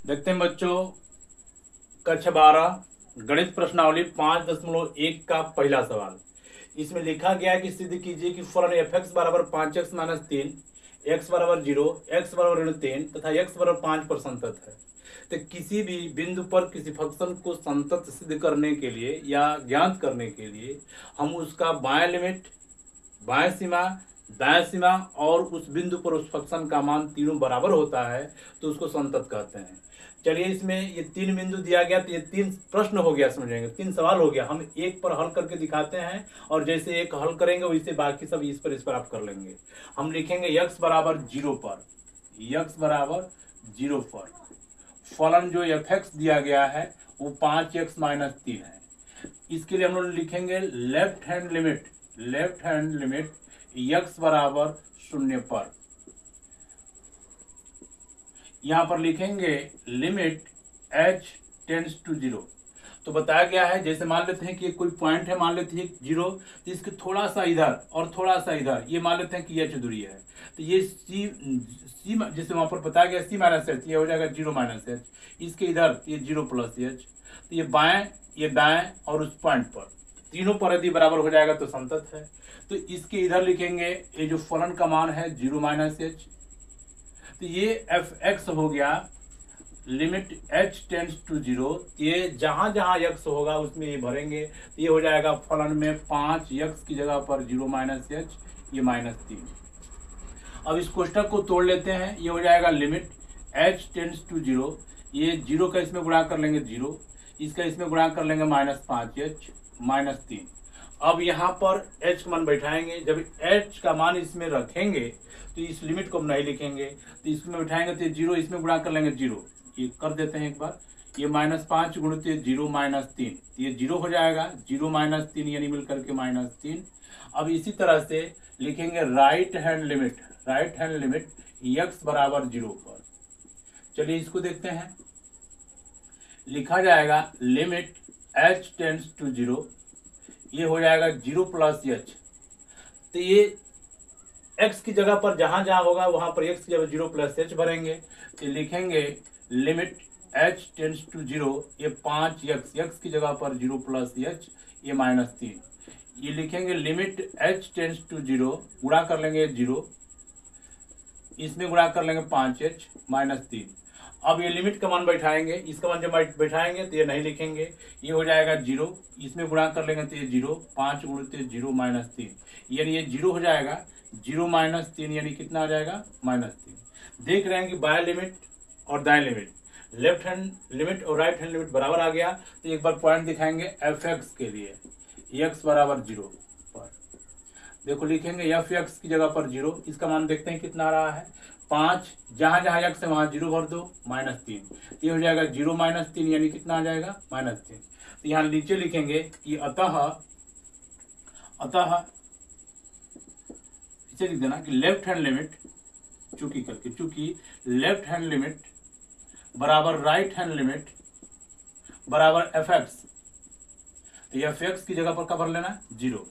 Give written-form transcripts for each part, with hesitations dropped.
देखते हैं बच्चों, कक्षा 12 गणित प्रश्नावली 5.1 का पहला सवाल। इसमें लिखा गया है कि सिद्ध कीजिए कि फलन एफ एक्स बराबर 5x-3, एक्स बराबर 0, एक्स बराबर ऋण 3 तथा एक्स बराबर 5 पर संतत है। तो किसी भी बिंदु पर किसी फंक्शन को संतत सिद्ध करने के लिए या ज्ञात करने के लिए हम उसका बाएं लिमिट, बाएं सीमा, दाएं सीमा और उस बिंदु पर उस फंक्शन का मान तीनों बराबर होता है तो उसको संतत कहते हैं। चलिए, इसमें ये तीन बिंदु दिया गया तो ये तीन प्रश्न हो गया, समझेंगे, तीन सवाल हो गया। हम एक पर हल करके दिखाते हैं और जैसे एक हल करेंगे वैसे बाकी सब इस पर आप कर लेंगे। हम लिखेंगे यक्स बराबर 0 पर, यक्स बराबर 0 पर फलन जो एफ एक्स दिया गया है वो 5x-3 है। इसके लिए हम लोग लिखेंगे left hand limit, left hand limit x बराबर 0 पर। यहां पर लिखेंगे लिमिट h टेंड्स टू 0। तो बताया गया है, जैसे मान लेते हैं कि कोई पॉइंट है, मान लेते हैं 0, तो इसके थोड़ा सा इधर और थोड़ा सा इधर, ये मान लेते हैं कि h दूरी है। तो ये सी जैसे वहां पर बताया गया c-h, ये हो जाएगा 0-h। इसके इधर ये 0+h। तो ये बाएं, ये दाएं और उस पॉइंट पर तीनों पर यदि बराबर हो जाएगा तो संतत है। तो इसके इधर लिखेंगे ये जो फलन का मान है 0-h। तो ये एफ एक्स हो गया लिमिट h टेंड्स टू 0। ये जहां जहां x होगा उसमें ये भरेंगे, तो ये हो जाएगा फलन में 5x की जगह पर 0-h, ये -3। अब इस कोष्टक को तोड़ लेते हैं, ये हो जाएगा लिमिट h टेंड्स टू 0। ये 0 का इसमें गुणा कर लेंगे 0, इसका इसमें गुणा कर लेंगे -5h, -3। अब यहाँ पर h का मान बैठाएंगे। जब h का मान इसमें रखेंगे तो इस लिमिट को हम नहीं लिखेंगे, तो इसमें बैठाएंगे तो 0, इसमें गुणा कर लेंगे 0। ये कर देते हैं एक बार, ये -5 गुणित 0-3, ये 0 हो जाएगा, 0-3 यानी मिल करके -3। अब इसी तरह से लिखेंगे right hand limit, right hand limit x बराबर 0 पर। चलिए इसको देखते हैं, लिखा जाएगा लिमिट h टेंड्स टू 0, ये हो जाएगा 0+h। तो ये x की जगह पर जहां जहां होगा वहां पर x की जगह 0+h भरेंगे। तो लिखेंगे लिमिट h टेंड्स टू 0, ये 5x, x की जगह पर 0+h, ये -3। ये लिखेंगे लिमिट h टेंड्स टू 0, गुणा कर लेंगे 0, इसमें गुणा कर लेंगे 5h, -3। अब ये लिमिट का मान बैठाएंगे, इसका मान जब बैठाएंगे तो ये नहीं लिखेंगे, ये हो जाएगा 0, इसमें गुणा कर लेंगे तो ये 0, 5 गुणित 0 -3, यानी ये 0 हो जाएगा, 0-3 यानी कितना आ जाएगा, -3। देख रहे हैं कि बाएं लिमिट और दाएं लिमिट, लेफ्ट हैंड लिमिट और राइट हैंड लिमिट बराबर आ गया। तो एक बार पॉइंट दिखाएंगे एफ एक्स के लिए, x बराबर 0 पर। देखो लिखेंगे एफ एक्स की जगह पर 0, इसका मान देखते हैं कितना आ रहा है, 5, जहां जहां x है वहां 0 भर दो, -3। ये हो जाएगा 0-3 यानी कितना आ जाएगा, -3। तो यहाँ नीचे लिखेंगे कि अतः इसे लिख देना कि लेफ्ट हैंड लिमिट, चूंकि लेफ्ट हैंड लिमिट बराबर राइट हैंड लिमिट बराबर एफ एक्स। तो एफ एक्स की जगह पर क्या भर लेना, 0।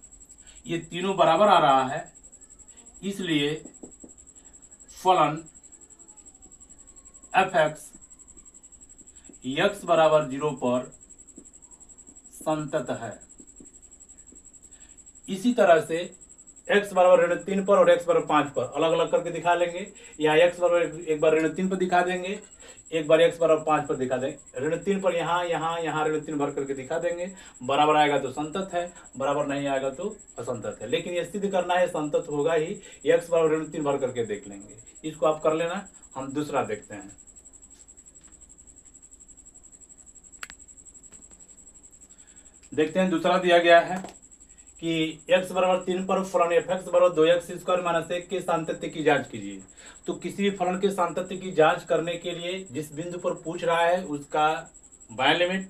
ये तीनों बराबर आ रहा है, इसलिए फलन एफ एक्स x बराबर 0 पर संतत है। इसी तरह से x बराबर ऋण 3 पर और x बराबर 5 पर अलग अलग करके दिखा लेंगे, या x बराबर एक बार ऋण 3 पर दिखा देंगे, एक बार x बराबर 5 पर दिखा देंगे। ऋण 3 पर यहाँ ऋण 3 भर करके दिखा देंगे, बराबर आएगा तो संतत है, बराबर नहीं आएगा तो असंतत है। लेकिन ये सिद्ध करना है संतत होगा ही, x बराबर ऋण 3 भर करके देख लेंगे। इसको आप कर लेना। हम दूसरा देखते हैं। देखते हैं दूसरा दिया गया है कि x बराबर 3 पर फलन एफ एक्स बराबर 2x² - 1 के सातत्य की जांच कीजिए। तो किसी भी फलन के सातत्य की जांच करने के लिए जिस बिंदु पर पूछ रहा है उसका बाएं लिमिट,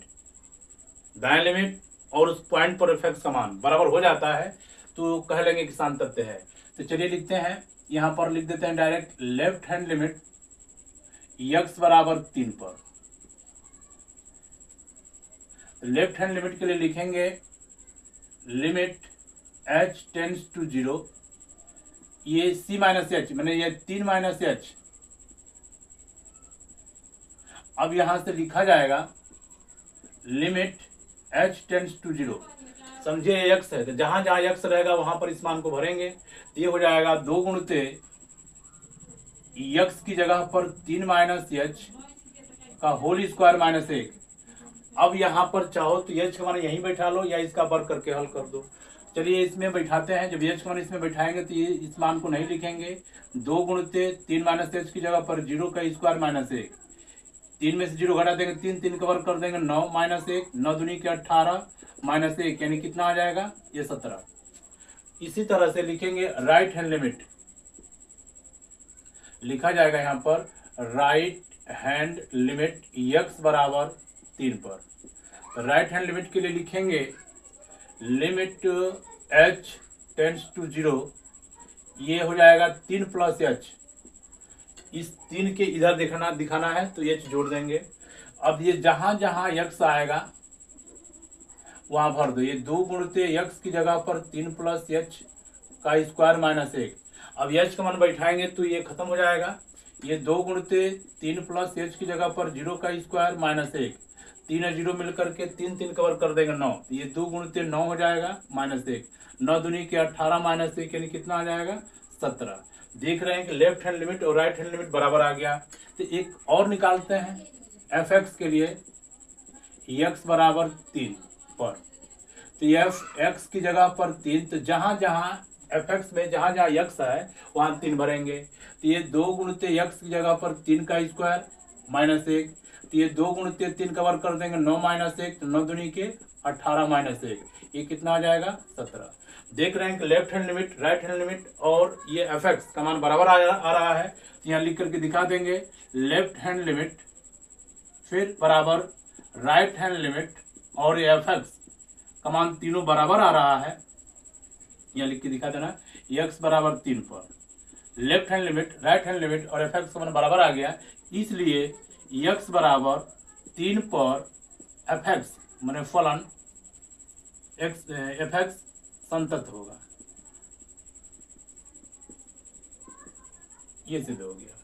दाएं लिमिट और उस पॉइंट पर एफ एक्स का मान बराबर हो जाता है तो कह लेंगे कि सातत्य है। तो चलिए लिखते हैं, यहाँ पर लिख देते हैं direct left hand limit x बराबर 3 पर। लेफ्ट हैंड लिमिट के लिए लिखेंगे लिमिट h टेंड्स टू 0, ये c-h मैंने ये 3 - h अब यहाँ से लिखा जाएगा लिमिट h टेंड्स टू 0। समझिए x है तो जहाँ जहाँ x रहेगा वहाँ पर इस मान को भरेंगे। तो ये हो जाएगा 2 गुणित x की जगह पर 3 माइनस h का होल स्क्वायर माइनस 1। अब यहाँ पर चाहो तो h का मान यहीं बैठा लो या इसका वर्ग करके हल कर दो। चलिए इसमें बैठाते हैं। जब h का मान इसमें बैठाएंगे तो ये इस मान को नहीं लिखेंगे। 2 गुणित 3 माइनस h की जगह पर 0 का स्क्वायर माइनस 1। 3 में से 0 घटा देंगे, 3 3 का वर्ग कर देंगे, 9 माइनस 1, 9 दूनी के 18 माइनस 1 यानी कितना आ जाएगा ये 17। इसी तरह से लिखेंगे राइट हैंड लिमिट। लिखा जाएगा यहाँ पर राइट हैंड लिमिट x बराबर 3 पर। राइट हैंड लिमिट के लिए लिखेंगे लिमिट h टेंड्स टू 0। ये हो जाएगा 3 प्लस h। इस 3 के इधर दिखाना है तो h जोड़ देंगे। अब ये जहां जहां x आएगा वहां भर दो। ये 2 गुणित x की जगह पर 3 प्लस h का स्क्वायर माइनस 1। अब h का मान बैठाएंगे तो ये खत्म हो जाएगा। ये 2 गुणित 3 प्लस h की जगह पर 0 का स्क्वायर माइनस 1। 3 और 0 मिलकर के 3 3 कवर कर देंगे 9। ये 2 गुणित 9 हो जाएगा माइनस 1। 9 दूनी के 18 माइनस 1 यानी कितना आ जाएगा 17। देख रहे हैं कि लेफ्ट हैंड लिमिट और राइट हैंड लिमिट बराबर आ गया। तो एक और निकालते हैं f(x) के लिए x बराबर 3 पर। तो f(x) की जगह पर 3, तो जहां जहां f(x) में जहां जहां x है वहां 3 भरेंगे। तो ये 2 गुणित x की जगह पर 3 का स्क्वायर माइनस 1। तो ये 2 गुणित 3 का वर्ग कर देंगे, 9 माइनस 1, 9 दूनी के 18 माइनस 1। ये कितना आ जाएगा 17। देख रहे हैं कि left hand limit right hand limit और ये f(x) का मान बराबर आ रहा है। तो यहाँ लिख करके दिखा देंगे लेफ्ट हैंड लिमिट फिर बराबर राइट हैंड लिमिट और ये f(x) का मान तीनों बराबर आ रहा है। यहाँ लिख के दिखा देना x बराबर 3 पर। Left hand limit right hand limit और f(x) का मान बराबर आ गया, इसलिए x बराबर 3 पर f(x) माने फलन f(x) संतत होगा। ये सिद्ध हो गया।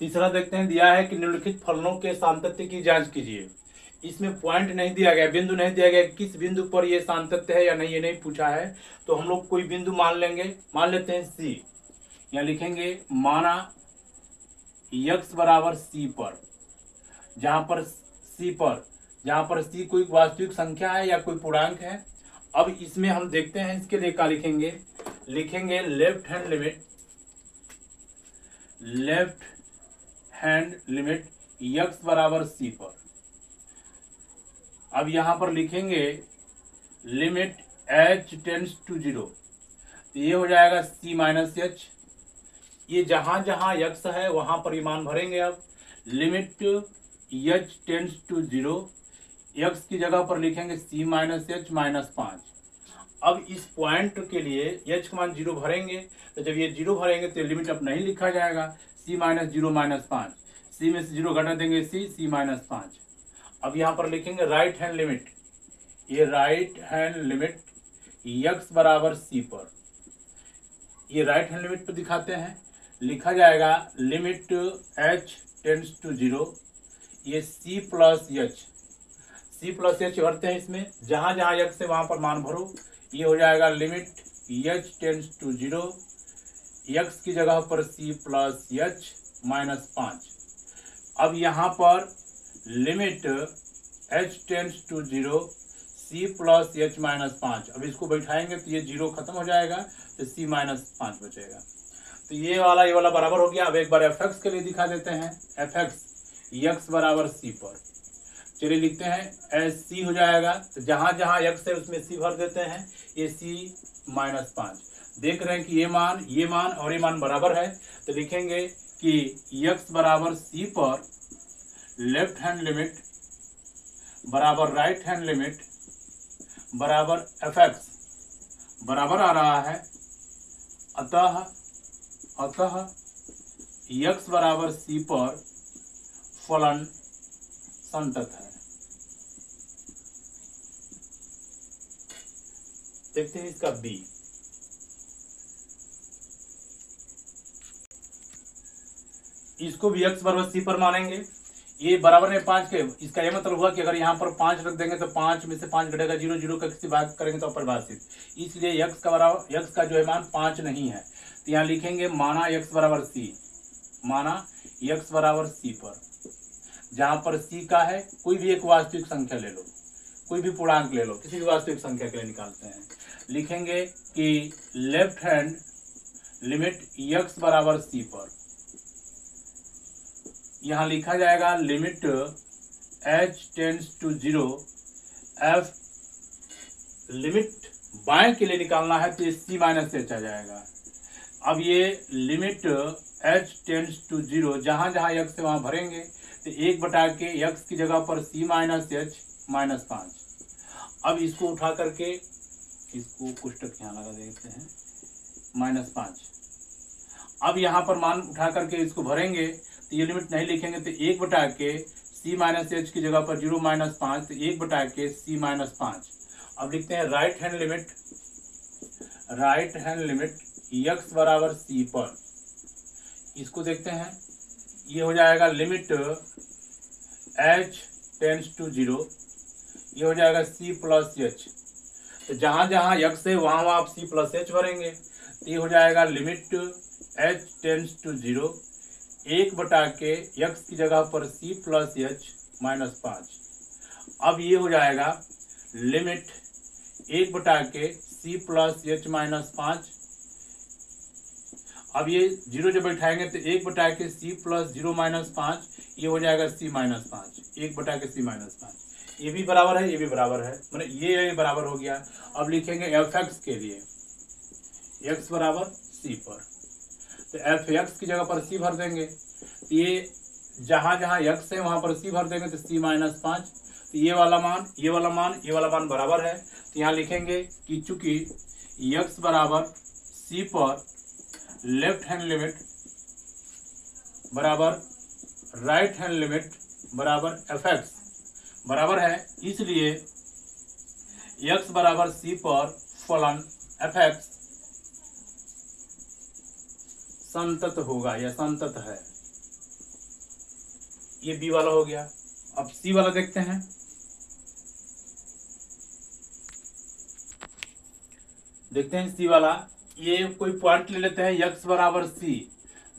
तीसरा देखते हैं, दिया है कि निम्नलिखित फलनों के सातत्य की जांच कीजिए। इसमें पॉइंट नहीं दिया गया, बिंदु नहीं दिया गया, किस बिंदु पर ये सातत्य है या नहीं ये नहीं पूछा है। तो हम लोग कोई बिंदु मान लेंगे, मान लेते हैं C। यहाँ लिखेंगे माना x बराबर C पर, जहां पर C कोई वास्तविक संख्या है या कोई पूर्णांक है। अब इसमें हम देखते हैं इसके लिए क्या लिखेंगे लेफ्ट हैंड लिमिट x बराबर C पर। अब यहां पर लिखेंगे लिमिट h टेंड्स टू 0। तो ये हो जाएगा C माइनस h। ये जहां जहां x है वहां पर ये मान भरेंगे। अब limit h tends to 0, x की जगह पर लिखेंगे C माइनस h माइनस 5। अब इस पॉइंट के लिए h का मान 0 भरेंगे। तो जब ये 0 भरेंगे तो लिमिट अब नहीं लिखा जाएगा। C माइनस 0 माइनस 5, C में से 0 घटा देंगे C माइनस 5। अब यहाँ पर लिखेंगे राइट हैंड लिमिट। ये राइट हैंड लिमिट x बराबर C पर। ये राइट हैंड लिमिट पर दिखाते हैं। लिखा जाएगा लिमिट h टेंड्स टू 0, ये C प्लस h भरते हैं। इसमें जहां जहां x है वहां पर मान भरो। ये हो जाएगा limit h tends to 0, x की जगह पर C प्लस h माइनस 5। अब यहाँ पर limit h tends to 0, C plus h minus 5। अब इसको बैठाएंगे तो ये 0 खत्म हो जाएगा, तो C माइनस 5 बचेगा। तो ये वाला बराबर हो गया। अब एक बार f(x) के लिए दिखा देते हैं। f(x) x बराबर C पर। चलिए लिखते हैं C हो जाएगा। तो जहां जहां x है उसमें C भर देते हैं। ये C माइनस 5। देख रहे हैं कि ये मान और ये मान बराबर है। तो लिखेंगे कि x बराबर C पर लेफ्ट हैंड लिमिट बराबर राइट हैंड लिमिट बराबर f(x) बराबर आ रहा है। अतः x बराबर C पर फलन संतत है। देखते हैं इसका B। इसको भी x बराबर c पर मानेंगे। ये बराबर में 5 के, इसका ये मतलब हुआ कि अगर यहाँ पर 5 रख देंगे तो 5 में से 5 घटेगा, 0 0 का किसी भाग करेंगे तो अपरिभाषित, इसलिए x का बराबर, x का जो है मान 5 नहीं है। तो यहाँ लिखेंगे माना x बराबर c, माना x बराबर c पर, जहाँ पर c का है कोई भी एक वास्तविक संख्या ले लो, कोई भी पूर्णांक ले लो, किसी भी वास्तविक संख्या के लिए निकालते हैं। लिखेंगे कि लेफ्ट हैंड लिमिट x बराबर c पर, यहाँ लिखा जाएगा limit h tends to 0 f, limit बाएं के लिए निकालना है तो ये c माइनस h आ जाएगा। अब ये लिमिट h टेंड्स टू 0, जहाँ जहाँ x से वहाँ भरेंगे तो 1 बटा के x की जगह पर c माइनस h माइनस 5। अब इसको उठा करके, इसको कुछ तक यहाँ लगा देते हैं, माइनस 5। अब यहाँ पर मान उठा करके इसको भरेंगे तो ये लिमिट नहीं लिखेंगे तो 1 बटा के c माइनस h की जगह पर 0 माइनस 5, तो 1 बटा के c माइनस 5। अब लिखते हैं right hand limit, right hand limit x बराबर c पर, इसको देखते हैं, ये हो जाएगा लिमिट h टेंड्स टू 0, ये हो जाएगा c प्लस h, तो जहाँ जहाँ x है वहाँ वहाँ आप c प्लस h भरेंगे, तो ये हो जाएगा लिमिट h टेंड्स टू 0, 1 बटा के x की जगह पर c प्लस h माइनस 5। अब ये हो जाएगा लिमिट 1 बटा के c प्लस h माइनस 5। अब ये 0 जब बैठाएंगे तो 1 बटा के c प्लस 0 माइनस 5, ये हो जाएगा c माइनस 5, 1 बटा के c माइनस 5। ये भी बराबर है, ये भी बराबर है, मतलब ये बराबर हो गया। अब लिखेंगे f(x) के लिए x बराबर c पर, तो f(x) की जगह पर c भर देंगे, तो ये जहाँ जहाँ x है वहाँ पर c भर देंगे तो c माइनस 5, तो ये वाला मान, ये वाला मान, ये वाला मान बराबर है। तो यहाँ लिखेंगे कि चूंकि x बराबर c पर लेफ्ट हैंड लिमिट बराबर राइट हैंड लिमिट बराबर f(x) बराबर है, इसलिए x बराबर c पर फलन f(x) संतत होगा या संतत है। ये b वाला हो गया। अब c वाला देखते हैं। देखते हैं c वाला, ये कोई पॉइंट ले लेते हैं x बराबर c,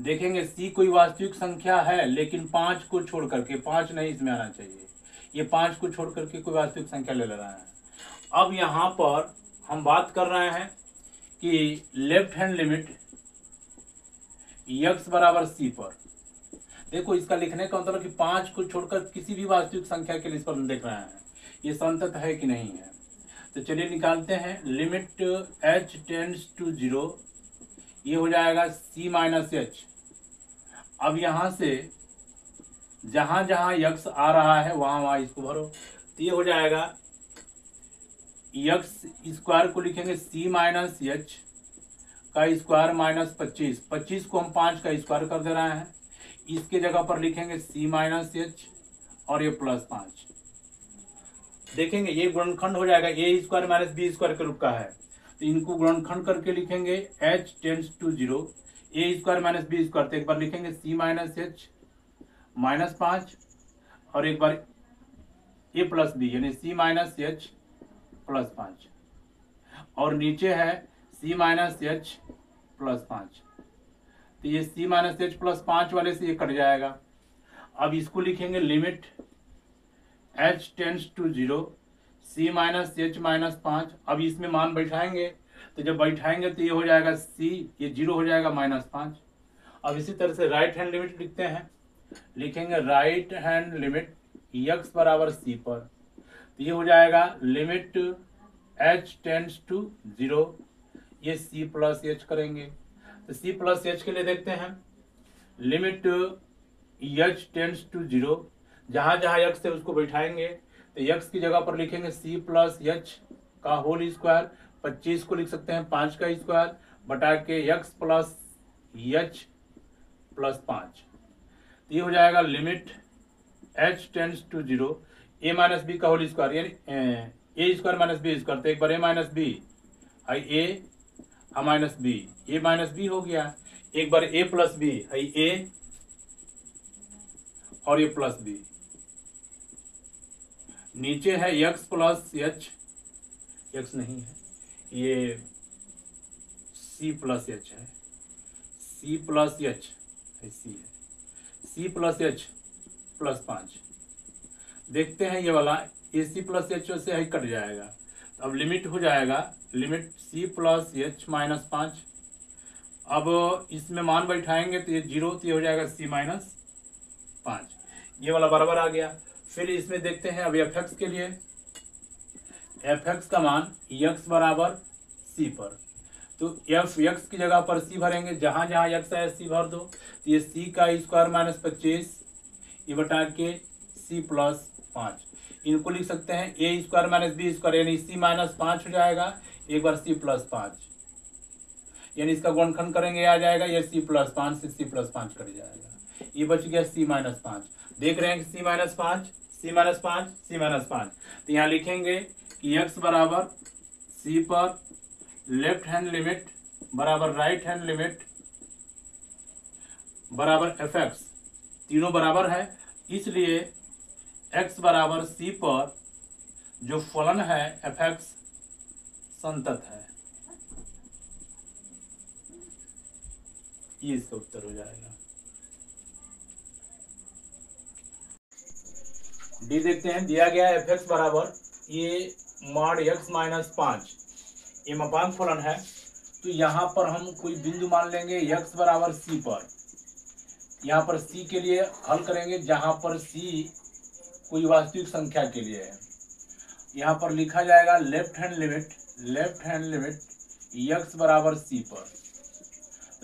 देखेंगे c कोई वास्तविक संख्या है लेकिन 5 को छोड़ करके, 5 नहीं इसमें आना चाहिए, ये 5 को छोड़ करके कोई वास्तविक संख्या ले रहा है। अब यहाँ पर हम बात कर रहे हैं कि लेफ्ट हैंड लिमिट x बराबर c पर, देखो इसका लिखने का मतलब कि 5 को छोड़कर किसी भी वास्तविक संख्या के लिए इस पर हम देख रहे हैं ये संतत है कि नहीं है। तो चलिए निकालते हैं, लिमिट h टेंड्स टू 0, ये हो जाएगा c माइनस h। अब यहाँ से जहाँ जहाँ x आ रहा है वहाँ वहाँ इसको भरो, तो ये हो जाएगा x स्क्वायर को लिखेंगे c माइनस h का स्क्वायर माइनस 25, 25 को हम 5 का स्क्वायर कर दे रहे हैं, इसके जगह पर लिखेंगे c माइनस h और ये प्लस 5। देखेंगे ये गुणनखंड हो जाएगा, a square minus b square के रूप का है, तो इनको गुणनखंड करके लिखेंगे h tends to 0, a square minus b square, तो एक बार लिखेंगे c माइनस h माइनस 5 और एक बार a प्लस b यानी c माइनस h प्लस 5 और नीचे है c माइनस h प्लस 5, तो ये c माइनस h प्लस 5 वाले से ये कट जाएगा। अब इसको लिखेंगे limit h tends to 0, c minus h minus 5। अब इसमें मान बैठाएंगे, तो जब बैठाएंगे तो ये हो जाएगा c, ये 0 हो जाएगा माइनस 5। अब इसी तरह से राइट हैंड लिमिट लिखते हैं, लिखेंगे राइट हैंड लिमिट x बराबर c पर, तो ये हो जाएगा लिमिट h टेंड्स टू 0, ये c प्लस h करेंगे, तो c प्लस h के लिए देखते हैं, लिमिट h टेंड्स टू 0, जहाँ जहाँ x है उसको बैठाएंगे, तो x की जगह पर लिखेंगे c प्लस h का होल स्क्वायर, 25 को लिख सकते हैं 5 का स्क्वायर बटा के x प्लस h प्लस 5, तो ये हो जाएगा limit h tends to 0, a minus B का होल स्क्वायर यानी a square minus B square, तो एक बार a माइनस बी आई a minus B, a minus B हो गया, एक बार a प्लस बी आई a और ये प्लस बी, नीचे है x प्लस एच, x नहीं है, ये c प्लस एच है, c प्लस एच सी है, c प्लस एच प्लस 5। देखते हैं ये वाला, ए सी प्लस एच से ही कट जाएगा, तो अब लिमिट हो जाएगा, limit c plus H minus 5। अब इसमें मान बैठाएंगे तो ये 0, तो ये हो जाएगा c माइनस 5, ये वाला बराबर आ गया। फिर इसमें देखते हैं अब एफ एक्स के लिए, एफ एक्स का मान x बराबर c पर, तो एफ एक्स की जगह पर c भरेंगे, जहाँ जहाँ x है c भर दो, तो ये c का स्क्वायर माइनस 25 ये बटा के c प्लस 5, इनको लिख सकते हैं a square minus B square, यानी c माइनस 5 हो जाएगा, एक बार c प्लस 5, यानी इसका गुणनखंड करेंगे आ जाएगा ये c प्लस 5 से c प्लस 5 कट जाएगा, ये बच गया c माइनस 5। देख रहे हैं कि c minus 5, c minus 5, c minus 5, तो यहाँ लिखेंगे कि x बराबर c पर लेफ्ट हैंड लिमिट बराबर राइट हैंड लिमिट बराबर एफ एक्स, तीनों बराबर है, इसलिए x बराबर c पर जो फलन है एफ एक्स संतत है, ये इसका उत्तर हो जाएगा। डी देखते हैं, दिया गया एफ एक्स बराबर ये मॉड x माइनस 5 ये मापांक फलन है, तो यहाँ पर हम कोई बिंदु मान लेंगे x बराबर c पर, यहाँ पर c के लिए हल करेंगे जहाँ पर c कोई वास्तविक संख्या के लिए है, यहाँ पर लिखा जाएगा लेफ्ट हैंड लिमिट x बराबर c पर।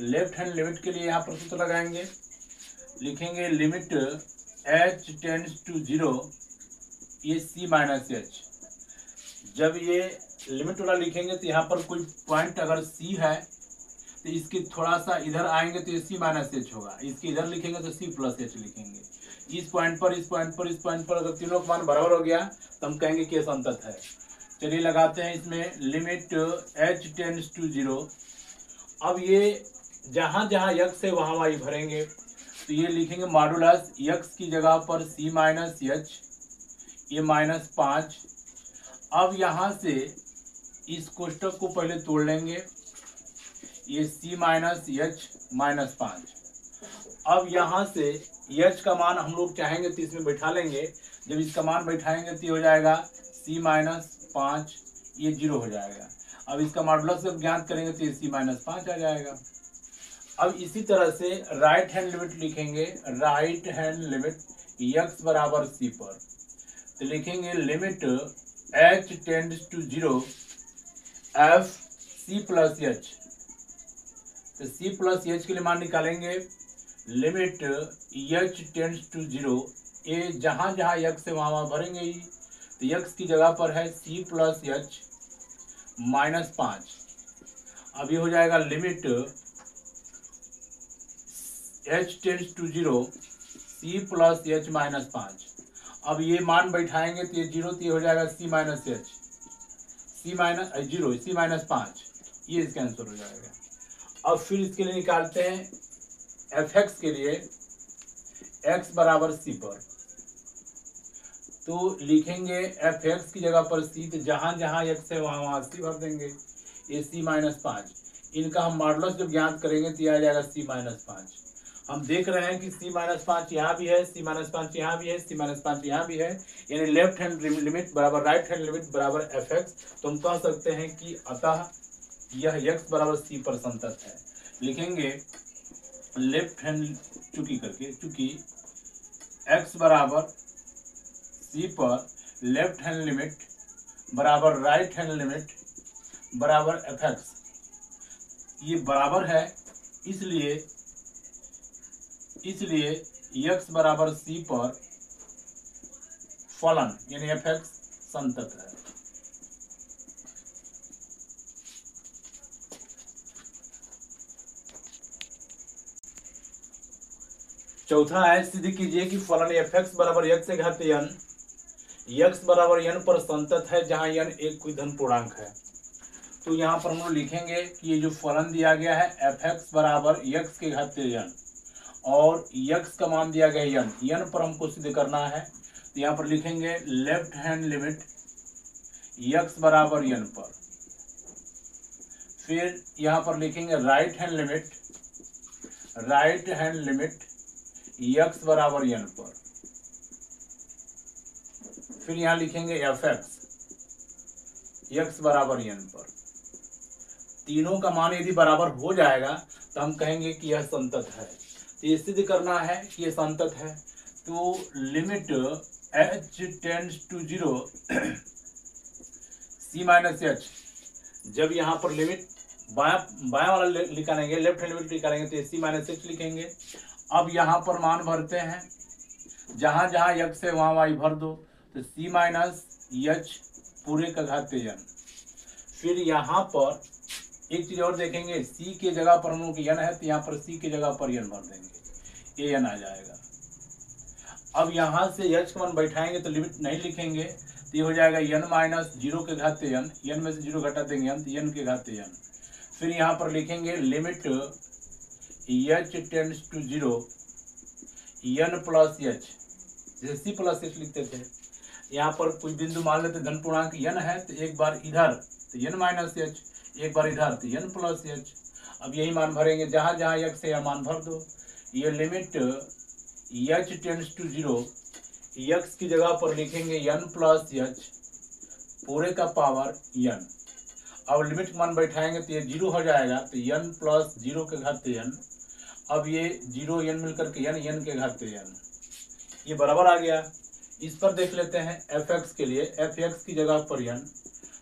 लेफ्ट हैंड लिमिट के लिए यहाँ पर सूत्र लगाएंगे, लिखेंगे लिमिट h टेंड्स टू 0 ये c माइनस एच। जब ये लिमिट वाला लिखेंगे तो यहाँ पर कोई पॉइंट अगर c है तो इसके थोड़ा सा इधर आएंगे तो ये c माइनस एच होगा, इसके इधर लिखेंगे तो c प्लस एच लिखेंगे। इस पॉइंट पर अगर तीनों का मान बराबर हो गया तो हम कहेंगे कि संतत है। चलिए लगाते हैं इसमें लिमिट h टेंड्स टू 0। अब ये जहाँ जहाँ x है वहाँ y भरेंगे, तो ये लिखेंगे मॉडुलस x की जगह पर c माइनस एच ये माइनस 5। अब यहाँ से इस कोष्टक को पहले तोड़ लेंगे, ये c माइनस एच माइनस 5। अब यहाँ से h का मान हम लोग चाहेंगे तो इसमें बैठा लेंगे, जब इसका मान बैठाएंगे तो ये हो जाएगा c माइनस 5 ये 0 हो जाएगा। अब इसका मॉडुलस जब ज्ञात करेंगे तो ये c माइनस 5 आ जाएगा। अब इसी तरह से राइट हैंड लिमिट लिखेंगे, राइट हैंड लिमिट x बराबर c पर, तो लिखेंगे limit h tends to 0 f c plus H. तो c प्लस एच के लिए मान निकालेंगे, लिमिट h टेंड्स टू 0 ये जहाँ जहाँ x है वहाँ भरेंगे ही, तो x की जगह पर है c प्लस एच माइनस 5। अब ये हो जाएगा limit h tends to 0 c plus H minus 5। अब ये मान बैठाएंगे तो ये 0, तो ये हो जाएगा c minus H, c minus 5, ये इसका आंसर हो जाएगा। अब फिर इसके लिए निकालते हैं एफ एक्स के लिए x बराबर c पर, तो लिखेंगे एफ एक्स की जगह पर c, तो जहाँ जहाँ x है वहाँ वहाँ c भर देंगे, ये c माइनस 5। इनका हम मॉडुलस जब ज्ञात करेंगे तो आ जाएगा c माइनस 5। हम देख रहे हैं कि c माइनस 5 यहाँ भी है, c माइनस 5 यहाँ भी है, c माइनस 5 यहाँ भी है, यानी लेफ्ट हैंड लिमिट बराबर राइट हैंड लिमिट बराबर एफ एक्स। तो हम कह सकते हैं कि अतः यह x बराबर c पर संतत है। लिखेंगे लेफ्ट हैंड चूंकि x बराबर c पर लेफ्ट हैंड लिमिट बराबर राइट हैंड लिमिट बराबर एफ एक्स, ये बराबर है, इसलिए x बराबर c पर फलन यानी एफ एक्स संतत है। चौथा है, सिद्ध कीजिए कि फलन एफ एक्स बराबर x से घात n x बराबर n पर संतत है जहां n एक कोई धन पूर्णांक है। तो यहाँ पर हम लोग लिखेंगे कि ये जो फलन दिया गया है एफ एक्स बराबर x के घात n और x का मान दिया गया n पर हमको सिद्ध करना है। तो यहाँ पर लिखेंगे लेफ्ट हैंड लिमिट x बराबर n पर, फिर यहाँ पर लिखेंगे राइट हैंड लिमिट x बराबर n पर, फिर यहाँ लिखेंगे fx x बराबर n पर। तीनों का मान यदि बराबर हो जाएगा तो हम कहेंगे कि यह संतत है। तो ये सिद्ध करना है कि यह संतत है। तो limit h tends to 0 c minus H, जब यहाँ पर लिमिट बायां वाला निकालेंगे, लेफ्ट हैंड लिमिट निकालेंगे तो c माइनस एच लिखेंगे। अब यहाँ पर मान भरते हैं, जहाँ जहाँ x है वहाँ y भर दो, तो c माइनस एच पूरे का घात n। फिर यहाँ पर एक चीज और देखेंगे, c के जगह पर हम लोग n है तो यहाँ पर c के जगह पर n भर देंगे, ये n आ जाएगा। अब यहाँ से h का मान बैठाएंगे तो लिमिट नहीं लिखेंगे, तो ये हो जाएगा n माइनस 0 के घात n, n में से 0 घटा देंगे n, तो n के घात n। फिर यहाँ पर लिखेंगे limit h tends to 0 n plus h, जैसे c प्लस h लिखते थे। यहाँ पर कुछ बिंदु मान लेते धन पूर्णांक n है, तो एक बार इधर तो n माइनस h, एक बार इधर तो n प्लस h। अब यही मान भरेंगे, जहाँ जहाँ x है यह मान भर दो। ये limit h tends to 0 x की जगह पर लिखेंगे n प्लस h पूरे का पावर n। अब लिमिट मान बैठाएंगे तो ये 0 हो जाएगा, तो n प्लस 0 के घात n। अब ये 0 n मिलकर के n के घात n, ये बराबर आ गया। इस पर देख लेते हैं fx के लिए, fx की जगह पर n,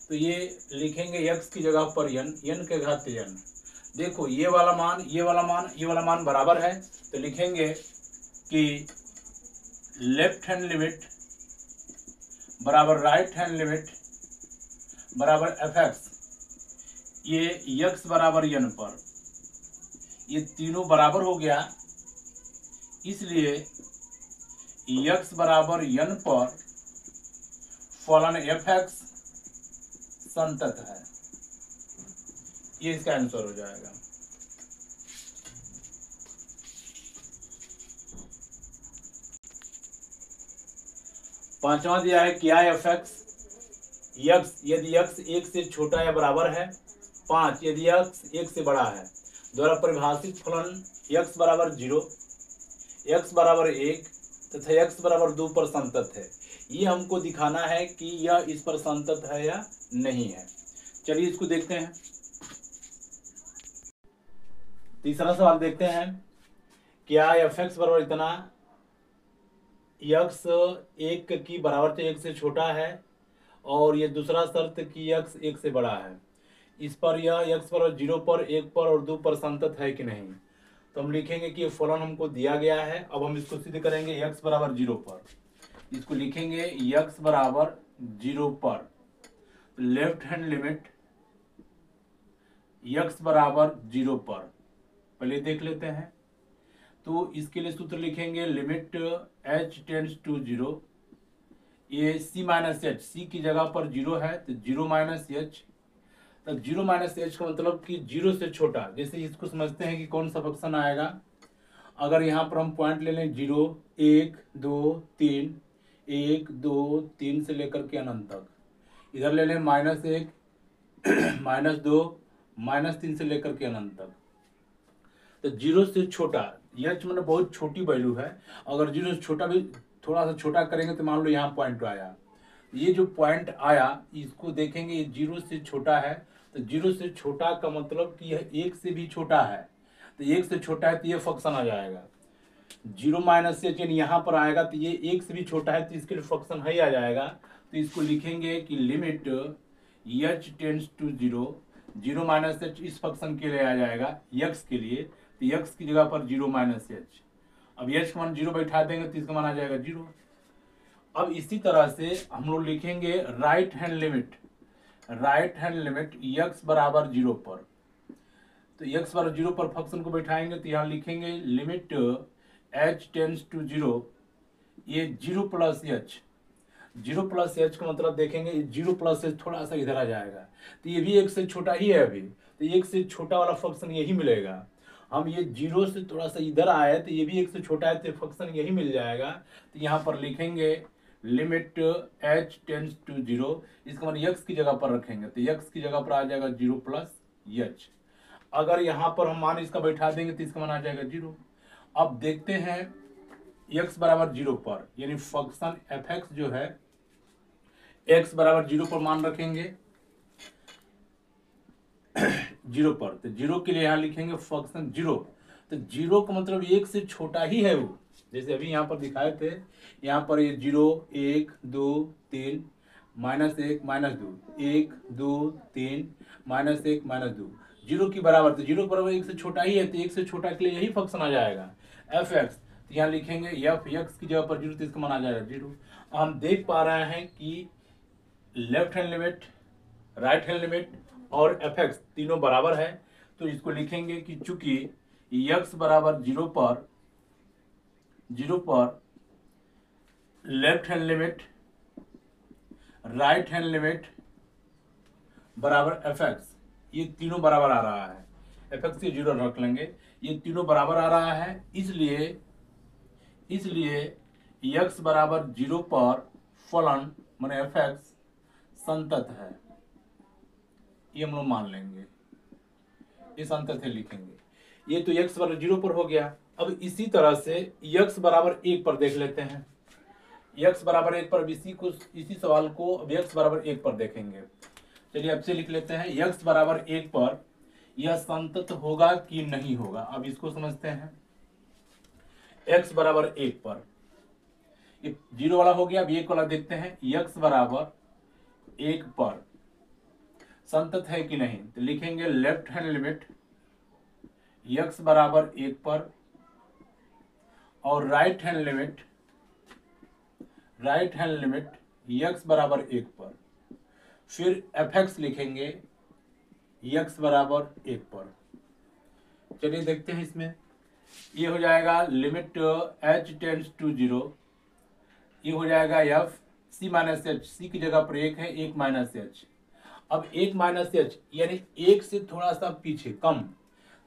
तो ये लिखेंगे x की जगह पर n के घात n। देखो ये वाला मान बराबर है, तो लिखेंगे कि लेफ्ट हैंड लिमिट बराबर राइट हैंड लिमिट बराबर fx, ये x बराबर n पर, ये तीनों बराबर हो गया, इसलिए x बराबर n पर फलन fx संतत है। ये इसका आंसर हो जाएगा। पांचवा दिया है क्या fx x यदि x 1 से छोटा या बराबर है, 5 यदि x 1 से बड़ा है, द्वारा परिभाषित फलन x बराबर 0, x बराबर 1 तथा x बराबर 2 पर संतत है। ये हमको दिखाना है कि यह इस पर संतत है या नहीं है। चलिए इसको देखते हैं। तीसरा सवाल देखते हैं, क्या fx बराबर इतना x 1 की बराबर से 1 से छोटा है, और ये दूसरा शर्त कि x 1 से बड़ा है, इस पर यह x बराबर 0 पर 1 पर और 2 पर संतत है कि नहीं। तो हम लिखेंगे कि ये फलन हमको दिया गया है। अब हम इसको सिद्ध करेंगे x बराबर 0 पर, इसको लिखेंगे x बराबर 0 पर, लेफ्ट हैंड लिमिट x बराबर 0 पर पहले देख लेते हैं। तो इसके लिए सूत्र लिखेंगे लिमिट h टेंड्स टू 0, ये c माइनस एच, c की जगह पर 0 है तो 0 माइनस एच, तब 0 माइनस एच का मतलब कि 0 से छोटा। जैसे इसको समझते हैं कि कौन सा फंक्शन आएगा, अगर यहाँ पर हम पॉइंट ले लें 0 1 2 3, 1 2 3 से लेकर के अनंत तक, इधर ले लें -1 -2 -3 से लेकर के अनंत तक, तो 0 से छोटा, यह मतलब बहुत छोटी वैल्यू है। अगर 0 से छोटा भी थोड़ा सा छोटा करेंगे तो मान लो यहाँ पॉइंट आया, ये जो पॉइंट आया इसको देखेंगे, ये 0 से छोटा है, तो 0 से छोटा का मतलब कि यह 1 से भी छोटा है, तो 1 से छोटा है तो ये फंक्शन आ जाएगा। 0 माइनस एच यहाँ पर आएगा तो ये 1 से भी छोटा है तो इसके लिए फंक्शन है आ जाएगा। तो इसको लिखेंगे कि limit h tends to 0, 0 minus H इस फंक्शन के लिए आ जाएगा x के लिए, तो x की जगह पर 0 माइनस एच। अब h का मान 0 बैठा देंगे तो इसका मान आ जाएगा 0। अब इसी तरह से हम लोग लिखेंगे राइट हैंड लिमिट x बराबर 0 पर, तो x बराबर 0 पर फंक्शन को बैठाएंगे तो यहाँ लिखेंगे लिमिट h टेंड्स टू 0, ये 0 प्लस एच, 0 प्लस एच का मतलब देखेंगे 0 प्लस एच थोड़ा सा इधर आ जाएगा, तो ये भी 1 से छोटा ही है अभी, तो 1 से छोटा वाला फंक्शन यही मिलेगा। हम ये जीरो से थोड़ा सा इधर आए तो ये भी एक से छोटा है तो फंक्शन यही मिल जाएगा। तो यहाँ पर लिखेंगे limit h tends to zero, इसका मान x की जगह पर रखेंगे तो x की जगह पर आ जाएगा जीरो प्लस h। अगर यहाँ पर हम मान इसका बैठा देंगे तो इसका मान आ जाएगा जीरो। अब देखते हैं x बराबर जीरो पर, यानी फंक्शन fx जो है x बराबर जीरो पर मान रखेंगे जीरो पर, तो जीरो के लिए यहाँ लिखेंगे फंक्शन जीरो। तो जीरो का मतलब एक से छोटा ही है वो, जैसे अभी यहाँ पर दिखाए थे, यहाँ पर ये जीरो एक दो तीन माइनस एक माइनस दो, एक दो तीन माइनस एक माइनस दो, जीरो की बराबर। तो जीरो बराबर एक से छोटा ही है तो एक से छोटा के लिए यही फंक्शन आ जाएगा एफ एक्स। तो यहाँ लिखेंगे एफ एक्स की जगह पर जीरो तो इसका मान आ जाएगा जीरो। हम देख पा रहे हैं कि left hand limit, right hand limit और एफ एक्स तीनों बराबर है, तो इसको लिखेंगे कि चूंकि x बराबर जीरो पर left hand limit, right hand limit बराबर एफ एक्स, ये तीनों बराबर आ रहा है। एफ एक्स के जीरो रख लेंगे, ये तीनों बराबर आ रहा है, इसलिए x बराबर जीरो पर फलन माने एफ एक्स संतत है, ये हम लोग मान लेंगे, इस अंतर से लिखेंगे। ये तो x बराबर जीरो पर हो गया। अब इसी तरह से x बराबर एक पर देख लेते हैं। x बराबर एक पर इसी सवाल को अब x बराबर एक पर देखेंगे। चलिए अब से लिख लेते हैं x बराबर एक पर यह संतत होगा कि नहीं होगा। अब इसको समझते हैं। x बराबर एक पर, ये जीरो वाला हो गया, अब एक वाला देखते हैं। x बराबर एक पर संतत है कि नहीं, तो लिखेंगे लेफ्ट हैंड लिमिट x बराबर एक पर और राइट हैंड लिमिट x बराबर एक पर, फिर fx लिखेंगे x बराबर एक पर। चलिए देखते हैं इसमें, ये हो जाएगा limit h tends to zero, ये हो जाएगा f c माइनस एच, सी की जगह पर एक है, एक माइनस एच। अब एक माइनस एच यानी एक से थोड़ा सा पीछे कम,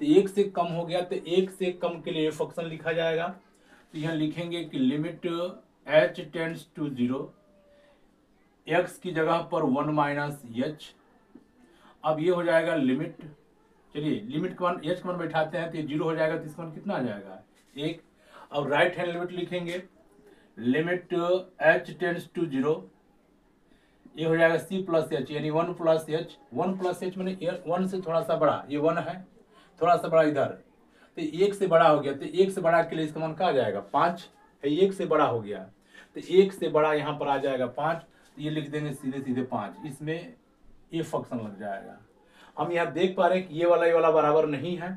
तो एक से कम हो गया तो एक से कम के लिए फंक्शन लिखा जाएगा। तो यहाँ लिखेंगे कि limit h tends to zero, x की जगह पर वन माइनस एच। अब ये हो जाएगा लिमिट, चलिए लिमिट का मान h का मान बैठाते हैं तो ये जीरो हो जाएगा, तो इसका मान कितना आ जाएगा एक। अब राइट हैंड लिमिट लिखेंगे limit h tends to zero, ये हो जाएगा c प्लस एच यानी one plus H. One plus H मैंने वन से थोड़ा सा बड़ा, ये वन है, थोड़ा सा बड़ा इधर, तो एक से बड़ा हो गया, तो एक से बड़ा के लिए इसका मान क्या आ जाएगा पाँच है, एक से बड़ा हो गया तो एक से बड़ा यहाँ पर आ जाएगा पाँच, तो ये लिख देंगे सीधे सीधे पाँच, इसमें ये फंक्शन लग जाएगा। हम यहाँ देख पा रहे हैं कि ये वाला बराबर नहीं है,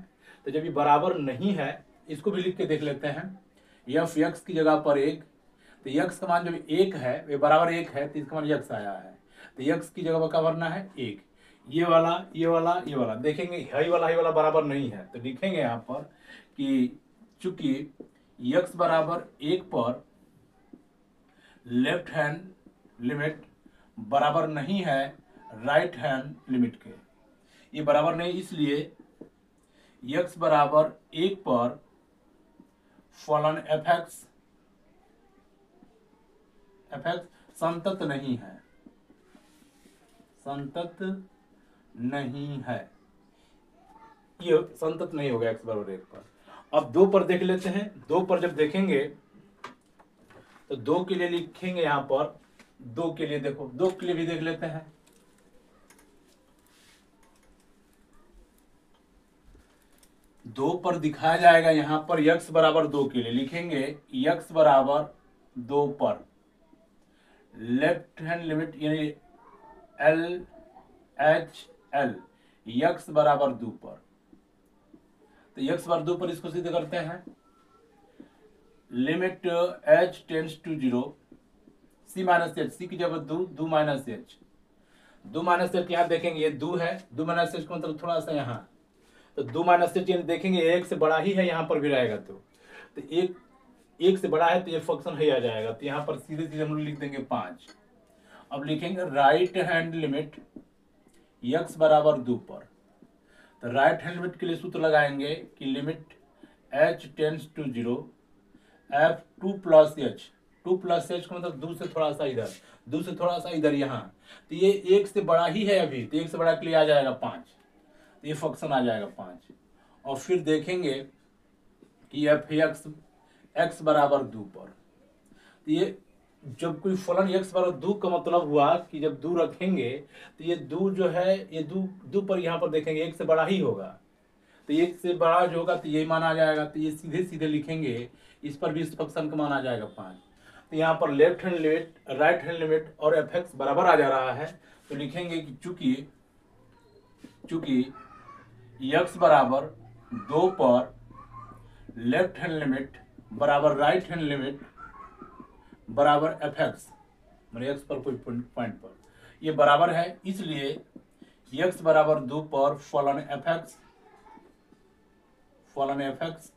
तो जब ये बराबर नहीं है इसको भी लिख के देख लेते हैं। एफ एक्स की जगह पर एक, तो x का मान जब एक है, ये बराबर एक है, तो इसका मान x आया है, तो x की जगह पर क्या भरना है एक। ये वाला देखेंगे हाई वाला बराबर नहीं है, तो लिखेंगे यहाँ पर कि चूंकि x बराबर एक पर लेफ्ट हैंड लिमिट बराबर नहीं है राइट हैंड लिमिट के, ये बराबर नहीं, इसलिए x बराबर एक पर फलन एफ एक्स संतत नहीं है, ये संतत नहीं होगा x बराबर एक पर। अब दो पर देख लेते हैं। दो पर जब देखेंगे तो दो के लिए लिखेंगे यहाँ पर, दो के लिए देखो, दो के लिए भी देख लेते हैं। दो पर दिखाया जाएगा यहाँ पर x बराबर दो के लिए लिखेंगे x बराबर दो पर लेफ्ट हैंड लिमिट यानी एल एच एल x बराबर दो पर, तो x बराबर दो पर इसको सिद्ध करते हैं। Limit h tends to zero, c minus H, सी की जगह दो माइनस एच, दो माइनस एच यहाँ देखेंगे ये दो है, दो माइनस एच का मतलब थोड़ा सा यहाँ, तो दो माइनस एच देखेंगे एक से बड़ा ही है, यहाँ पर भी रहेगा तो एक से बड़ा है तो ये फंक्शन ही आ जाएगा, तो यहाँ पर सीधे सीधे हम लोग लिख देंगे पाँच। अब लिखेंगे राइट हैंड लिमिट x बराबर दो पर, तो राइट हैंड लिमिट के लिए सूत्र लगाएंगे कि limit h tends to 0 f 2 plus H, 2 plus H का मतलब 2 से थोड़ा सा इधर, 2 से थोड़ा सा इधर यहाँ, तो ये 1 से बड़ा ही है अभी, तो 1 से बड़ा के लिए आ जाएगा 5, तो ये फंक्शन आ जाएगा 5। और फिर देखेंगे कि एफ एक्स बराबर 2 पर, तो ये जब कोई फलन x बराबर 2 का मतलब हुआ कि जब 2 रखेंगे तो ये 2 जो है ये 2 पर यहाँ पर देखेंगे 1 से बड़ा ही होगा, तो 1 से बड़ा जो होगा तो यही मान आ जाएगा, तो ये सीधे सीधे लिखेंगे, इस पर भी इस फंक्शन का मान आ जाएगा 5। तो यहाँ पर left hand limit, right hand limit और एफ एक्स बराबर आ जा रहा है, तो लिखेंगे कि चूंकि x बराबर 2 पर लेफ्ट हैंड लिमिट बराबर राइट हैंड लिमिट बराबर एफ एक्स, मतलब x पर कोई पॉइंट पर ये बराबर है, इसलिए x बराबर 2 पर फलन एफ एक्स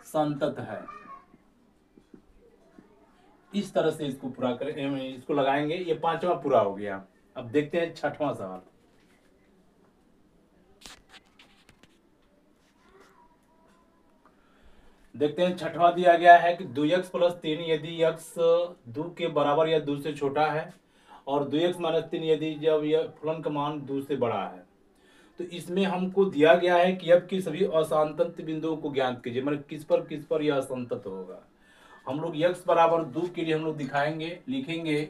संतत है। इस तरह से इसको पूरा करें, इसको लगाएंगे, ये 5वां पूरा हो गया। अब देखते हैं 6वां सवाल। देखते हैं 6वां दिया गया है कि 2x प्लस 3 यदि x 2 के बराबर या 2 से छोटा है और 2x माइनस 3 यदि जब यह फलन का मान 2 से बड़ा है, तो इसमें हमको दिया गया है कि अब की सभी असंतत बिंदुओं को ज्ञात कीजिए, मतलब किस पर यह असंतत होगा। हम लोग x बराबर 2 के लिए हम लोग दिखाएंगे, लिखेंगे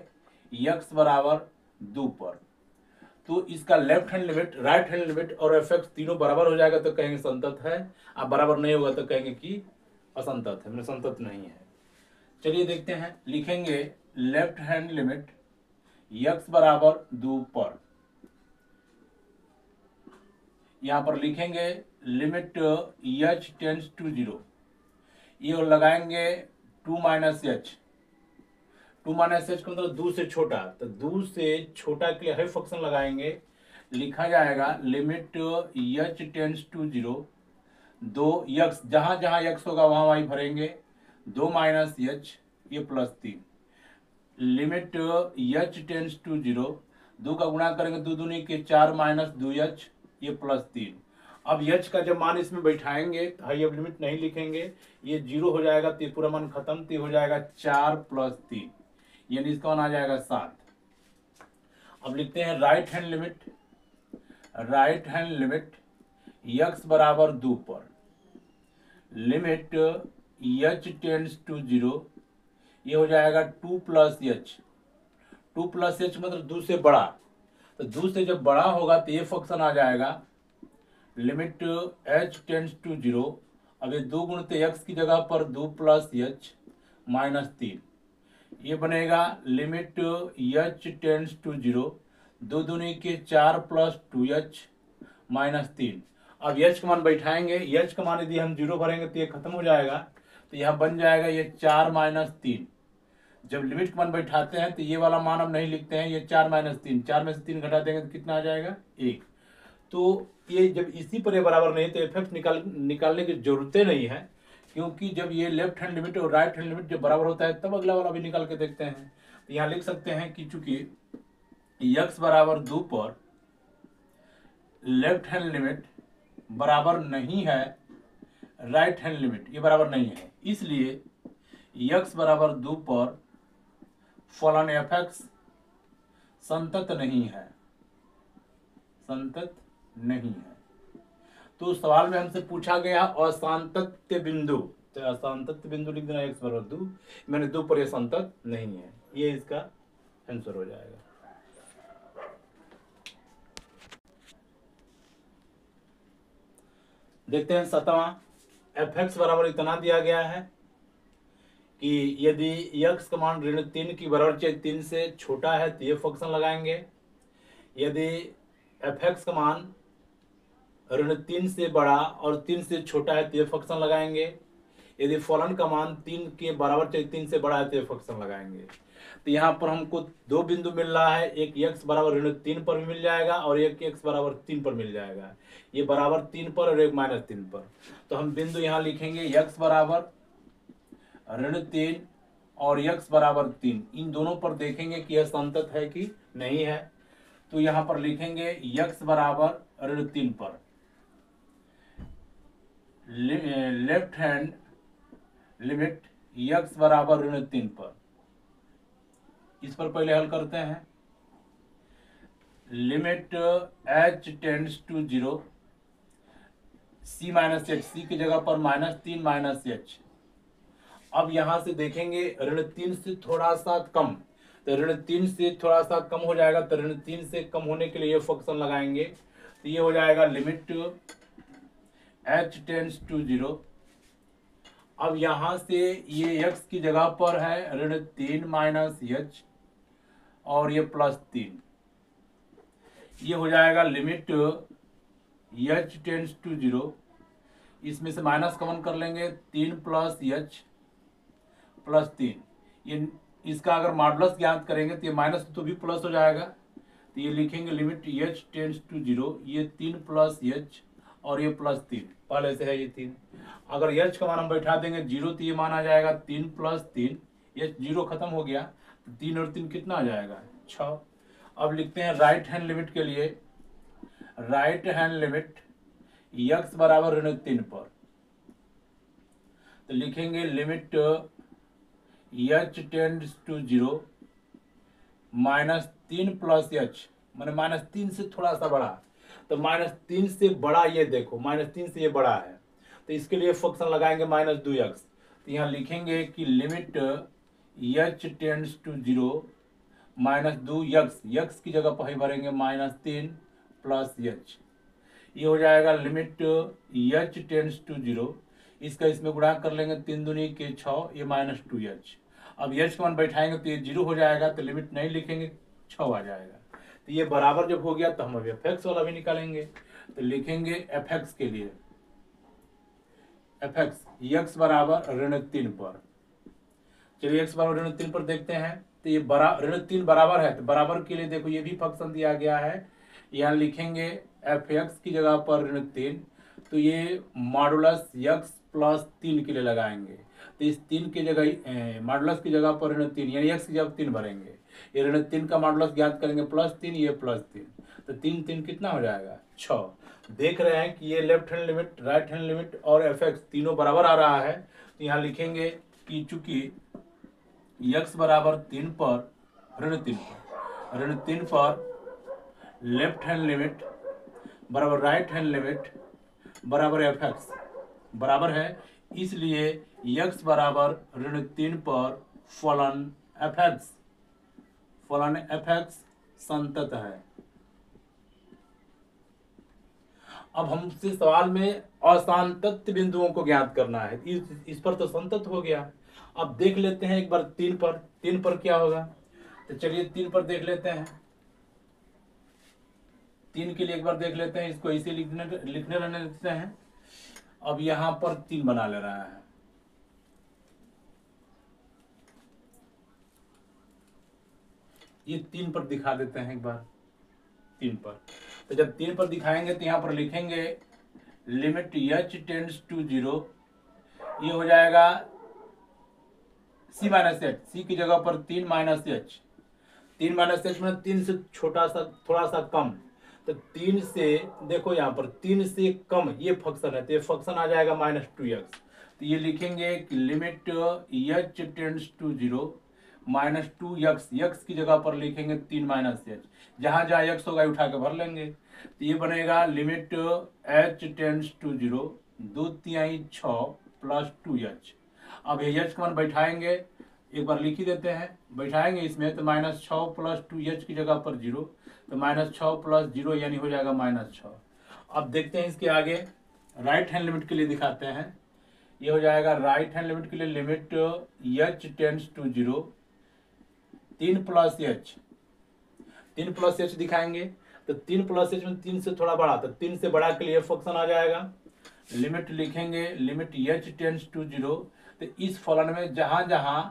x बराबर 2 पर, तो इसका left hand limit, right hand limit और एफ एक्स तीनों बराबर हो जाएगा तो कहेंगे संतत है, अब बराबर नहीं होगा तो कहेंगे कि असंतत है, मतलब संतत नहीं है। चलिए देखते हैं, लिखेंगे लेफ्ट हैंड लिमिट x बराबर 2 पर, यहां पर लिखेंगे लिमिट h टेंड्स टू 0, ये लगाएंगे 2 माइनस एच, 2 माइनस एच का मतलब 2 से छोटा, तो 2 से छोटा के लिए है फंक्शन लगाएंगे, लिखा जाएगा limit h tends to 0 2x, जहां जहां x होगा वहां वहीं भरेंगे, 2 माइनस एच ये plus 3, limit h tends to 0 2 का गुणा करेंगे 2 दूनी के 4 माइनस 2h ये प्लस 3। अब h का जब मान इसमें बैठाएंगे तो हाई अब लिमिट नहीं लिखेंगे, ये 0 हो जाएगा, तो पूरा मान खत्म, तो हो जाएगा 4 प्लस 3, यानी इसका मान आ जाएगा 7। अब लिखते हैं राइट हैंड लिमिट x बराबर 2 पर, लिमिट h टेंड्स टू 0, ये हो जाएगा 2 प्लस एच, 2 प्लस एच मतलब 2 से बड़ा, तो 2 से जब बड़ा होगा तो ये फंक्शन आ जाएगा लिमिट h टेंड्स टू 0, अब ये 2 गुणते x की जगह पर 2 प्लस एच माइनस 3, ये बनेगा लिमिट h टेंड्स टू 0 2 दूनी के 4 प्लस 2h माइनस 3। अब h का मान बैठाएंगे, h का मान यदि हम 0 भरेंगे तो ये खत्म हो जाएगा, तो यहाँ बन जाएगा ये 4 माइनस 3। जब लिमिट का मान बैठाते हैं तो ये वाला मान हम नहीं लिखते हैं, ये 4 माइनस 3, 4 में से 3 घटा देंगे तो कितना आ जाएगा 1। तो ये जब इसी पर ये बराबर नहीं तो इफेक्ट निकालने की जरूरत नहीं है, क्योंकि जब ये लेफ्ट हैंड लिमिट और राइट हैंड लिमिट जब बराबर होता है तब अगला वाला भी निकाल के देखते हैं। तो यहाँ लिख सकते हैं कि चूंकि x बराबर 2 पर लेफ्ट हैंड लिमिट बराबर नहीं है राइट हैंड लिमिट, ये बराबर नहीं है, इसलिए x बराबर 2 पर फलन एफ एक्स संतत नहीं है, संतत नहीं है। तो सवाल में हमसे पूछा गया असांतत्य बिंदु, तो असांतत्य बिंदु लिख देना x बराबर 2, मैंने 2 पर यह संतत नहीं है, ये इसका आंसर हो जाएगा। देखते हैं 7वां, एफ एक्स बराबर इतना दिया गया है कि यदि x का मान ऋण 3 की बराबर चाहे 3 से छोटा है तो ये फंक्शन लगाएंगे, यदि एफ एक्स का मान ऋण 3 से बड़ा और 3 से छोटा है तो ये फंक्शन लगाएंगे, यदि फलन का मान 3 के बराबर चाहे 3 से बड़ा है तो ये फंक्शन लगाएंगे। तो यहाँ पर हमको 2 बिंदु मिल रहा है, एक x बराबर ऋण 3 पर भी मिल जाएगा और एक x बराबर 3 पर मिल जाएगा, ये बराबर 3 पर और एक माइनस 3 पर। तो हम बिंदु यहाँ लिखेंगे x बराबर ऋण 3 और x बराबर 3, इन दोनों पर देखेंगे कि यह संतत है कि नहीं है। तो यहाँ पर लिखेंगे x बराबर ऋण 3 पर, लेफ्ट हैंड लिमिट x बराबर ऋण 3 पर। इस पर पहले हल करते हैं। Limit h tends to 0, c minus H, सी की जगह पर -3 माइनस एच। अब यहां से देखेंगे ऋण 3 से थोड़ा सा कम, तो ऋण 3 से थोड़ा सा कम हो जाएगा, तो ऋण 3 से कम होने के लिए ये फंक्शन लगाएंगे, तो ये हो जाएगा लिमिट h टेंड्स टू 0। अब यहां से ये x की जगह पर है ऋण 3 माइनस एच और ये +3, ये हो जाएगा लिमिट h टेंड्स टू 0। इसमें से माइनस कॉमन कर लेंगे, 3 प्लस h प्लस 3। ये इसका अगर मॉडुलस ज्ञात करेंगे तो ये माइनस तो भी प्लस हो जाएगा, तो ये लिखेंगे लिमिट h टेंड्स टू 0, ये 3 प्लस h और ये +3, पहले से है ये 3। अगर h का मान हम बैठा देंगे 0 तो ये मान आ जाएगा 3 प्लस 3, ये 0 खत्म हो गया, तो 3 और 3 कितना आ जाएगा 6। अब लिखते हैं राइट हैंड लिमिट के लिए, राइट हैंड लिमिट x बराबर ऋण 3 पर, तो लिखेंगे limit h tends to 0 -3 plus h, मैंने -3 से थोड़ा सा बड़ा, तो -3 से बड़ा ये देखो, -3 से ये बड़ा है, तो इसके लिए फंक्शन लगाएंगे -2x। तो यहाँ लिखेंगे कि limit h tends to 0 -2x, x की जगह पर ही भरेंगे -3 प्लस h, ये हो जाएगा लिमिट h टेंड्स टू 0। इसका इसमें गुणा कर लेंगे, 3 दूनी के 6, ये -2h। अब h का मान बैठाएंगे तो ये 0 हो जाएगा, तो लिमिट नहीं लिखेंगे, 6 आ जाएगा। तो ये बराबर जब हो गया तो हम अभी fx वाला भी निकालेंगे, तो लिखेंगे fx के लिए, fx x बराबर ऋण 3 पर। चलिए x बराबर ऋण 3 पर देखते हैं, तो ये ऋण 3 बराबर है, तो बराबर के लिए देखो ये भी फंक्शन दिया गया है, यहाँ लिखेंगे fx की जगह पर ऋण 3, तो ये मॉडुलस x प्लस 3 के लिए लगाएंगे, तो इस 3 की जगह मॉडुलस की जगह पर ऋण 3 यानी x की जगह 3 भरेंगे, ये ऋण 3 का मॉडुलस ज्ञात करेंगे +3, ये +3, तो 3 3 कितना हो जाएगा 6। देख रहे हैं कि ये left hand limit, right hand limit और fx तीनों बराबर आ रहा है, तो यहाँ लिखेंगे कि चूंकि x बराबर 3 पर ऋण 3 पर लेफ्ट हैंड लिमिट बराबर राइट हैंड लिमिट बराबर fx बराबर है, इसलिए x बराबर ऋण 3 पर फलन fx संतत है। अब हमसे सवाल में असांतत्य बिंदुओं को ज्ञात करना है, इस पर तो संतत हो गया। अब देख लेते हैं एक बार 3 पर क्या होगा, तो चलिए 3 पर देख लेते हैं। 3 के लिए एक बार देख लेते हैं, इसको इसे लिखने रहने देते हैं। अब यहां पर 3 बना ले रहा है, ये 3 पर दिखा देते हैं एक बार 3 पर। तो जब 3 पर दिखाएंगे तो यहाँ पर लिखेंगे लिमिट h टेंड्स टू 0, ये हो जाएगा c माइनस एच, सी की जगह पर 3 माइनस एच, 3 माइनस एच में 3 से छोटा सा थोड़ा सा कम, तो 3 से देखो यहाँ पर 3 से कम ये फंक्शन है, तो ये फंक्शन आ जाएगा -2x। तो ये लिखेंगे कि limit h tends to 0 -2x, x की जगह पर लिखेंगे 3 माइनस एच, जहां जहां x होगा उठा के भर लेंगे, तो ये बनेगा लिमिट h टेंड्स टू 0 2 तिहाई 6 प्लस 2h। अब ये h का मान बैठाएंगे, एक बार लिख ही देते हैं, बैठाएंगे इसमें तो -6 प्लस 2h की जगह पर 0, तो -6 प्लस 0 यानी हो जाएगा -6। अब देखते हैं इसके आगे राइट हैंड लिमिट के लिए दिखाते हैं, ये हो जाएगा राइट हैंड लिमिट के लिए limit h tends to 0 3 plus h दिखाएंगे, तो 3 प्लस h में 3 से थोड़ा बड़ा, तो 3 से बड़ा के लिए फंक्शन आ जाएगा, लिमिट लिखेंगे लिमिट h टेंड्स टू 0, तो इस फलन में जहां जहां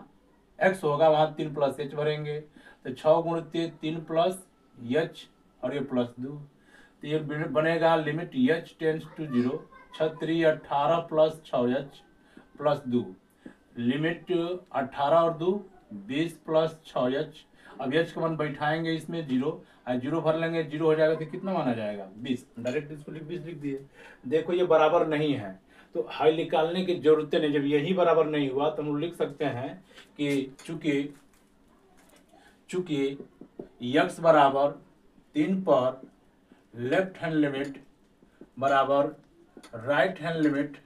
x होगा वहां 3 प्लस h भरेंगे, तो 6 गुणित 3 प्लस h और ये +2, तो ये बनेगा limit h tends to 0 6 18 plus 6h plus 2, limit 18 और 2 20 प्लस 6h। अब h का मान बैठाएंगे इसमें 0 और 0 भर लेंगे, 0 हो जाएगा तो कितना मान आ जाएगा 20, डायरेक्ट इसको 20 लिख दिए। देखो ये बराबर नहीं है, तो हाई निकालने की जरूरत नहीं। जब यही बराबर नहीं हुआ तो हम लोग लिख सकते हैं कि चूंकि x बराबर 3 पर लेफ्ट हैंड लिमिट बराबर राइट हैंड लिमिट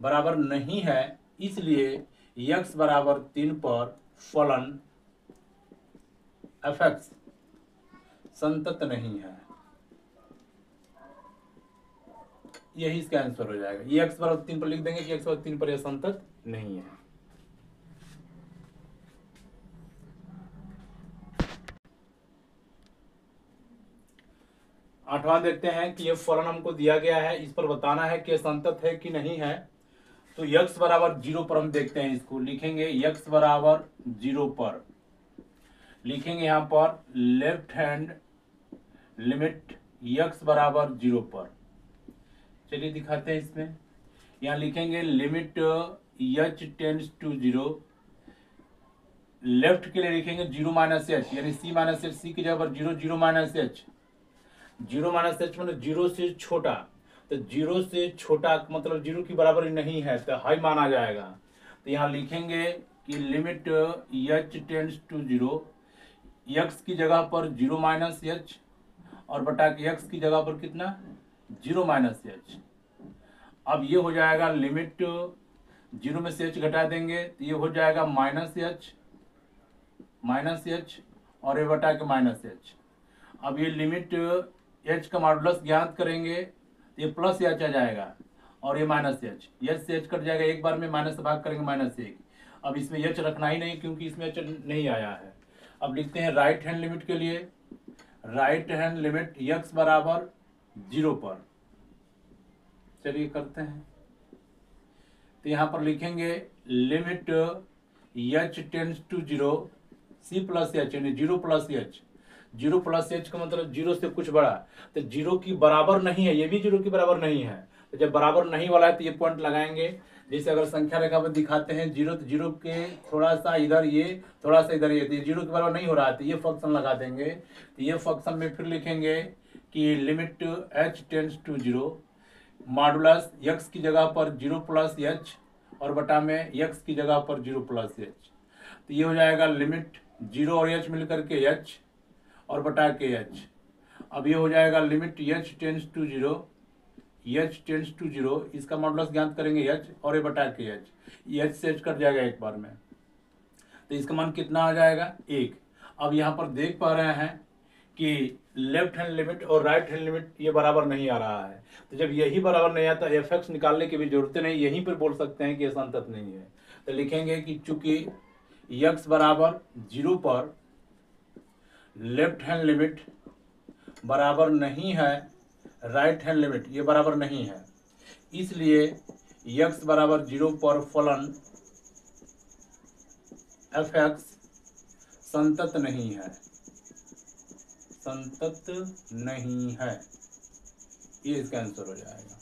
बराबर नहीं है, इसलिए x बराबर 3 पर फलन fx संतत नहीं है। यही इसका आंसर हो जाएगा। ये x बराबर 3 पर लिख देंगे कि x बराबर 3 पर यह संतत नहीं है। आठवां देखते हैं कि ये फलन हमको दिया गया है, इस पर बताना है कि यह संतत है कि नहीं है। तो x बराबर 0 पर हम देखते हैं, इसको लिखेंगे x बराबर 0 पर लिखेंगे यहाँ पर लेफ्ट हैंड लिमिट x बराबर 0 पर। चलिए दिखाते हैं इसमें। यहाँ लिखेंगे limit h tends to 0, left के लिए लिखेंगे 0 माइनस एच, यानी c माइनस एच, c की जगह पर 0 0 माइनस एच, 0 माइनस एच मतलब 0 से छोटा। तो 0 से छोटा मतलब 0 की बराबरी नहीं है तो हाई माना जाएगा। तो यहाँ लिखेंगे कि limit h tends to 0, x की जगह पर 0 माइनस एच और बटा के x की जगह पर कितना 0 माइनस एच। अब ये हो जाएगा लिमिट 0 में से h घटा देंगे तो ये हो जाएगा माइनस एच और ये बटा के माइनस एच। अब ये लिमिट h का मॉडुलस ज्ञात करेंगे तो ये प्लस एच आ जाएगा और ये माइनस एच से h कट जाएगा, एक बार में माइनस से भाग करेंगे -1। अब इसमें h रखना ही नहीं क्योंकि इसमें h नहीं आया है। अब लिखते हैं राइट हैंड लिमिट के लिए, राइट हैंड लिमिट x बराबर 0 पर। चलिए करते हैं। तो यहाँ पर लिखेंगे limit h tends to 0, c plus H यानी 0 प्लस एच। 0 प्लस एच का मतलब 0 से कुछ बड़ा, तो 0 की बराबर नहीं है, ये भी 0 की बराबर नहीं है। तो जब बराबर नहीं वाला है तो ये पॉइंट लगाएंगे। जैसे अगर संख्या रेखा पर दिखाते हैं 0 तो 0 के थोड़ा सा इधर ये, थोड़ा सा इधर ये, तो 0 के बराबर नहीं हो रहा है तो ये फंक्शन लगा देंगे। तो ये फंक्शन में फिर लिखेंगे कि limit h tends to 0, modulus x की जगह पर 0 प्लस एच और बटा में x की जगह पर 0 प्लस एच। तो ये हो जाएगा लिमिट 0 और h मिल करके h और बटा के h। अब ये हो जाएगा लिमिट h टेंड्स टू 0, इसका मॉडुलस ज्ञात करेंगे h और ये बटा के h, ये h से h कट जाएगा एक बार में। तो इसका मान कितना आ जाएगा 1। अब यहाँ पर देख पा रहे हैं कि लेफ्ट हैंड लिमिट और राइट हैंड लिमिट ये बराबर नहीं आ रहा है। तो जब यही बराबर नहीं आता fx निकालने की भी जरूरत नहीं, यहीं पर बोल सकते हैं कि ये संतत नहीं है। तो लिखेंगे कि चूंकि x बराबर 0 पर लेफ्ट हैंड लिमिट बराबर नहीं है राइट हैंड लिमिट, ये बराबर नहीं है, इसलिए x बराबर 0 पर फलन fx संतत नहीं है, संतत नहीं है। ये इसका आंसर हो जाएगा।